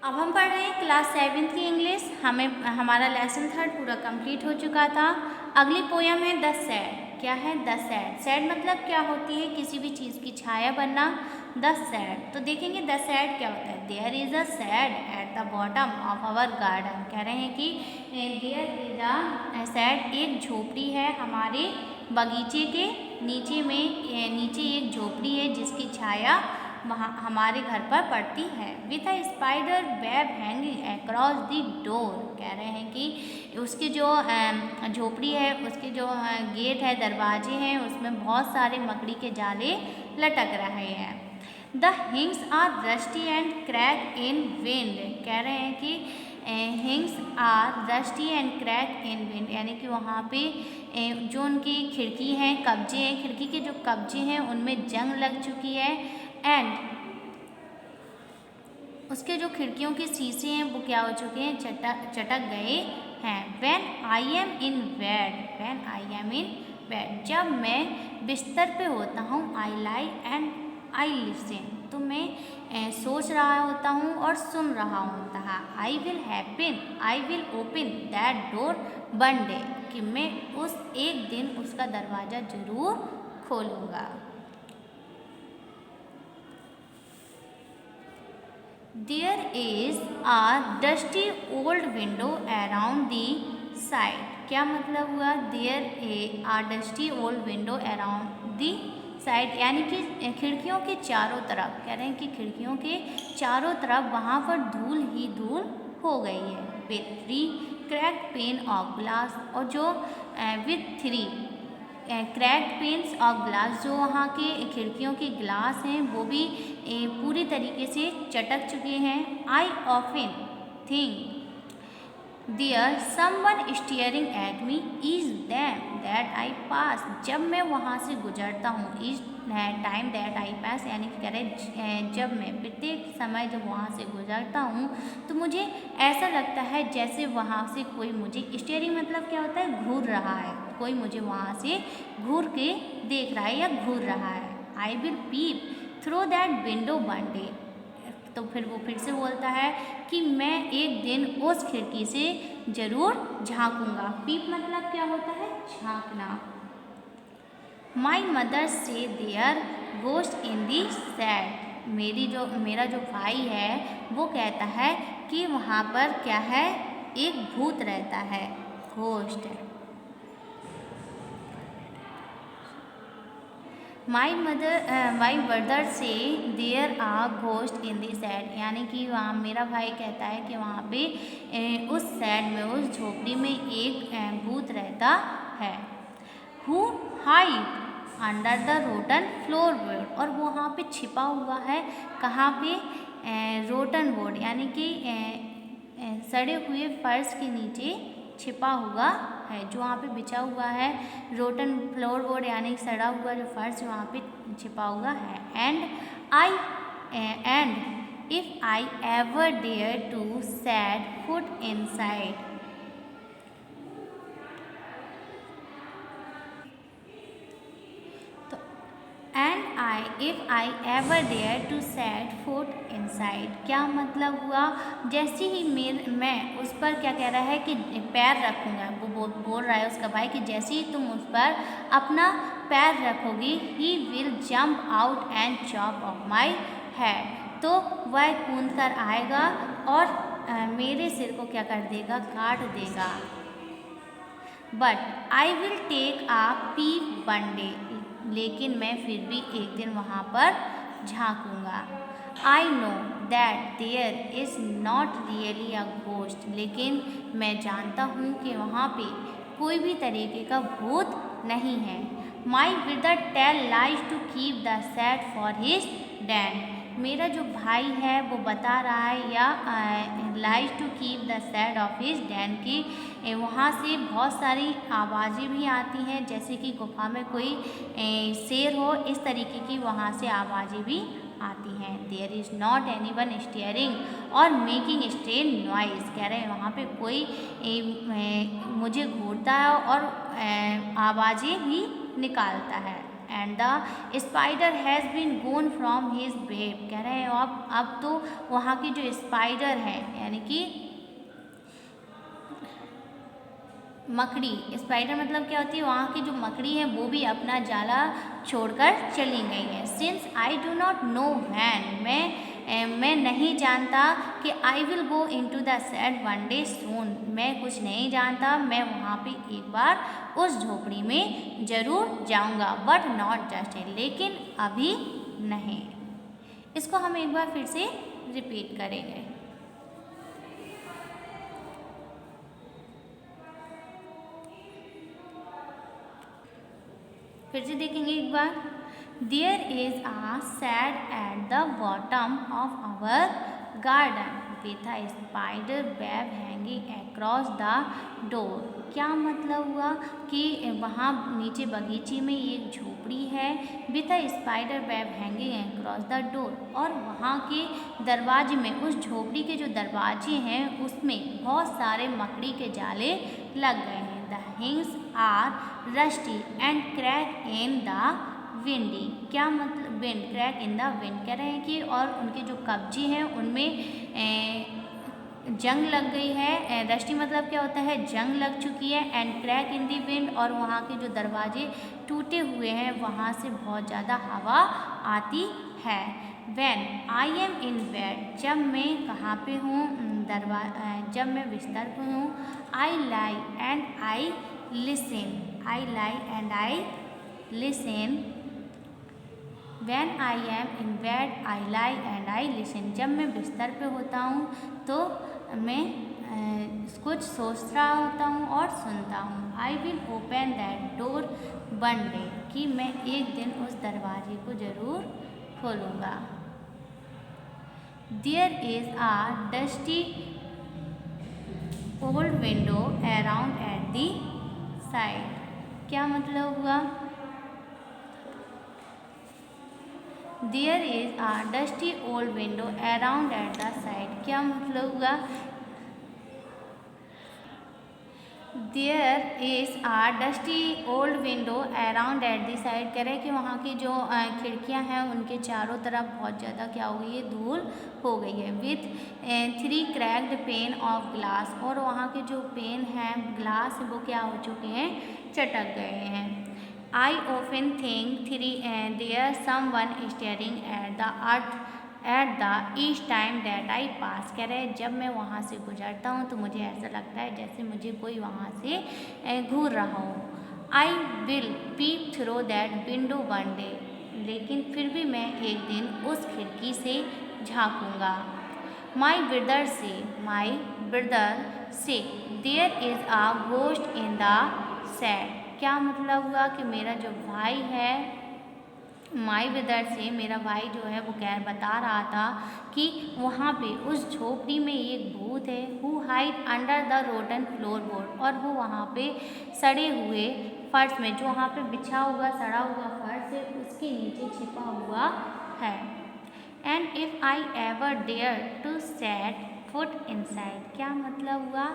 अब हम पढ़ रहे हैं क्लास 7th की इंग्लिश। हमारा लेसन 3 पूरा कंप्लीट हो चुका था। अगली पोयम है द सैड। क्या है? The sad. सैड मतलब क्या होती है? किसी भी चीज़ की छाया बनना। The shed. तो देखेंगे द सैड क्या होता है। There is a shed at the bottom of our garden. कह रहे हैं कि देयर इज़ अ सैड, एक झोपड़ी है हमारे बगीचे के नीचे में। नीचे एक झोपड़ी है जिसकी छाया वहाँ हमारे घर पर पड़ती है। With a spider web hanging across the door. कह रहे हैं कि उसकी जो झोपड़ी है, उसके जो गेट है, दरवाजे हैं, उसमें बहुत सारे मकड़ी के जाले लटक रहे हैं। The hinges are rusty and crack in wind. कह रहे हैं कि hinges are rusty and crack in wind, यानी कि वहाँ पे जो उनकी खिड़की हैं, कब्जे हैं, खिड़की के जो कब्जे हैं उनमें जंग लग चुकी है। एंड उसके जो खिड़कियों के शीशे हैं वो क्या हो चुके हैं? चटक गए हैं। When I am in bed, जब मैं बिस्तर पे होता हूँ, I lie and I listen, तो मैं सोच रहा होता हूँ और सुन रहा होता है। I will open that door one day, कि मैं उस एक दिन उसका दरवाज़ा जरूर खोलूँगा। There is a dusty old window around the side। क्या मतलब हुआ? There a dusty old window around the side, यानी कि खिड़कियों के चारों तरफ। कह रहे हैं कि खिड़कियों के चारों तरफ वहाँ पर धूल ही धूल हो गई है। With 3 cracked pane of glass, और जो with 3 क्रैक्ड पेन्स और ग्लास, जो वहाँ के खिड़कियों के ग्लास हैं वो भी पूरी तरीके से चटक चुके हैं। I often think there someone staring at me is them that I pass. जब मैं वहाँ से गुजरता हूँ, is time that I pass, यानी कि कह रहे जब मैं प्रत्येक समय जब वहाँ से गुजरता हूँ तो मुझे ऐसा लगता है जैसे वहाँ से कोई मुझे, स्टीयरिंग मतलब क्या होता है? घूर रहा है, कोई मुझे वहाँ से घूर के देख रहा है या घूर रहा है। I will pep through that window one day. तो फिर वो फिर से बोलता है कि मैं एक दिन उस खिड़की से जरूर झांकूंगा। पीप मतलब क्या होता है? झांकना। My mother says there ghost in the shed. मेरा जो भाई है वो कहता है कि वहाँ पर क्या है? एक भूत रहता है, ghost. My brother says there a ghost in the shed, यानी कि वहाँ मेरा भाई कहता है कि वहाँ पे उस सैड में, उस झोपड़ी में एक भूत रहता है। Who hide under the rotten floor board, और वहाँ पे छिपा हुआ है कहाँ पे? रोटन बोर्ड, यानी कि सड़े हुए फर्श के नीचे छिपा हुआ है, जो वहाँ पे बिछा हुआ है। रोटन फ्लोर बोर्ड यानी सड़ा हुआ जो फर्श वहाँ पे छिपा हुआ है। And if I ever dare to set foot inside, if I ever dare to set foot inside, क्या मतलब हुआ? जैसे ही मैं उस पर क्या कह रहा है कि पैर रखूँगा, वो बोल रहा है उसका भाई कि जैसे ही तुम उस पर अपना पैर रखोगी, he will jump out and chop off my head, तो वह कूद कर आएगा और मेरे सिर को क्या कर देगा? काट देगा। But I will take a peek one day, लेकिन मैं फिर भी एक दिन वहाँ पर झांकूंगा। I know that there is not really a ghost, लेकिन मैं जानता हूँ कि वहाँ पे कोई भी तरीके का भूत नहीं है। My brother tell lies to keep the shed for his dad, मेरा जो भाई है वो बता रहा है या lies to keep the shed of his den, की वहाँ से बहुत सारी आवाज़ें भी आती हैं, जैसे कि गुफा में कोई शेर हो, इस तरीके की वहाँ से आवाज़ें भी आती हैं। There is not any one stirring or making strange noise, कह रहे हैं वहाँ पे कोई मुझे घूरता है और आवाज़ें भी निकालता है। And the spider has been gone from his web. कह रहे हैं अब तो वहाँ की जो स्पाइडर है यानी कि मकड़ी, स्पाइडर मतलब क्या होती है, वहाँ की जो मकड़ी है वो भी अपना जाला छोड़कर चली गई है। Since I do not know when, मैं नहीं जानता कि I will go into the shed one day soon, मैं कुछ नहीं जानता, मैं वहाँ पे एक बार उस झोपड़ी में ज़रूर जाऊँगा, बट नॉट जस्ट ए, लेकिन अभी नहीं। इसको हम एक बार फिर से रिपीट करेंगे। फिर से देखेंगे एक बार। There is a shed at the bottom of our garden with a spider web hanging across the door. क्या मतलब हुआ कि वहाँ नीचे बगीचे में एक झोपड़ी है, with a spider web hanging across the door, और वहाँ के दरवाजे में, उस झोपड़ी के जो दरवाजे हैं उसमें बहुत सारे मकड़ी के जाले लग गए हैं। The hinges are rusty and crack in the windy. क्या मतलब, wind, crack in the wind, कह रहे हैं कि और उनके जो कब्जे हैं उनमें जंग लग गई है। रस्टी मतलब क्या होता है, जंग लग चुकी है, and crack in the wind, और वहाँ के जो दरवाजे टूटे हुए हैं वहाँ से बहुत ज़्यादा हवा आती है। When I am in bed, जब मैं कहाँ पे हूँ, जब मैं बिस्तर पे हूँ, I lie and I listen, I lie and I listen, When I am in bed, I lie and I listen, जब मैं बिस्तर पे होता हूँ तो मैं कुछ सोच रहा होता हूँ और सुनता हूँ। I will open that door one day, कि मैं एक दिन उस दरवाजे को ज़रूर खोलूँगा। There is a dusty old window around at the side। क्या मतलब हुआ, There is a dusty old window around at the side। क्या मतलब हुआ, There is a dusty old window around at the side, कह रहे हैं कि वहाँ की जो खिड़कियाँ हैं उनके चारों तरफ बहुत ज़्यादा क्या हो गई है, धूल हो गई है। With 3 cracked pain of glass, और वहाँ के जो पेन हैं ग्लास वो क्या हो चुके हैं, चटक गए हैं। I often think there someone staring at the earth at the each time that I pass। कह रहे हैं जब मैं वहाँ से गुजरता हूँ तो मुझे ऐसा लगता है जैसे मुझे कोई वहाँ से घूर रहा हो। I will peep through that window one day, लेकिन फिर भी मैं एक दिन उस खिड़की से झाँकूँगा। My brother say there is a ghost in the shed। क्या मतलब हुआ कि मेरा जो भाई है, माई ब्रदर से, मेरा भाई जो है वो बता रहा था कि वहाँ पे उस झोपड़ी में एक भूत है। Who hide under the rotten floor board, और वो वहाँ पे सड़े हुए फर्श में, जो वहाँ पे बिछा हुआ सड़ा हुआ फर्श है उसके नीचे छिपा हुआ है। And if I ever dare to set foot inside. क्या मतलब हुआ,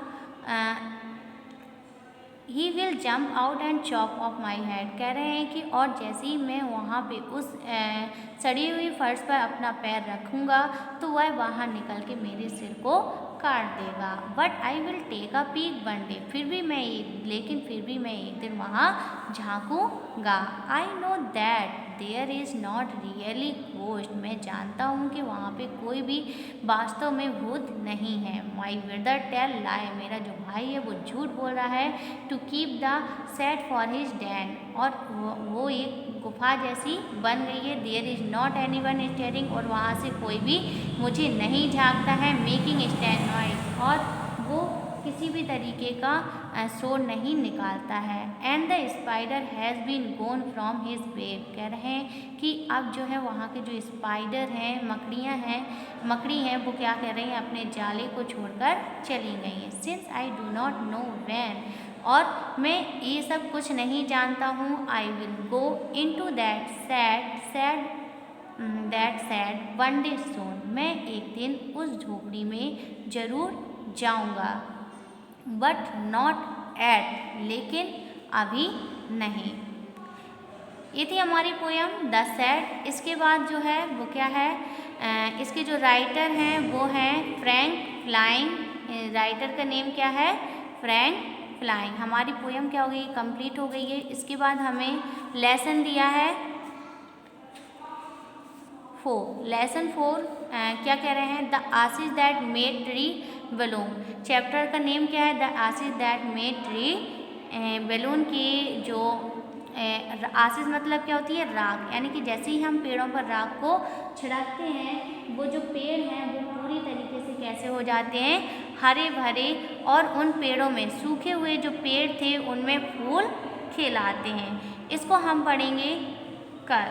he will jump out and chop off my head. कह रहे हैं कि और जैसे ही मैं वहाँ पे उस सड़ी हुई फर्श पर अपना पैर रखूँगा तो वह बाहर निकल के मेरे सिर को काट देगा। But I will take a peek one day, लेकिन फिर भी मैं एक दिन वहाँ झाँकूँगा। I know that there is not really ghost, मैं जानता हूँ कि वहाँ पे कोई भी वास्तव में भूत नहीं है। माई ब्रदर टेल लाई, मेरा जो भाई है वो झूठ बोल रहा है। To keep the shed for his den, और वो एक गुफा जैसी बन गई है। There is not any one stirring, और वहाँ से कोई भी मुझे नहीं झाँकता है। मेकिंग स्टैंड नॉइज, और वो किसी भी तरीके का शोर नहीं निकालता है। And the spider has been gone from his web, कह रहे हैं कि अब जो है वहाँ के जो स्पाइडर हैं, मकड़ी हैं, वो क्या कर रही हैं, अपने जाले को छोड़कर चली गई हैं। Since I do not know when, और मैं ये सब कुछ नहीं जानता हूँ। I will go into that shed one day soon, मैं एक दिन उस झोपड़ी में ज़रूर जाऊँगा। बट नॉट एट, लेकिन अभी नहीं। ये थी हमारी पोयम द सैड। इसके बाद जो है वो क्या है, इसके जो राइटर हैं वो हैं फ्रैंक फ्लाइंग। राइटर का नेम क्या है, फ्रैंक फ्लाइंग। हमारी पोयम क्या हो गई, कंप्लीट हो गई है। इसके बाद हमें लेसन दिया है 4। लेसन 4 क्या कह रहे हैं, the Ashish that made tree balloon. Chapter का नेम क्या है, the Ashish that made tree balloon की जो आशीष मतलब क्या होती है, राख। यानी कि जैसे ही हम पेड़ों पर राख को छिड़कते हैं वो जो पेड़ हैं वो पूरी तरीके से कैसे हो जाते हैं, हरे भरे, और उन पेड़ों में सूखे हुए जो पेड़ थे उनमें फूल खिलाते हैं। इसको हम पढ़ेंगे कल।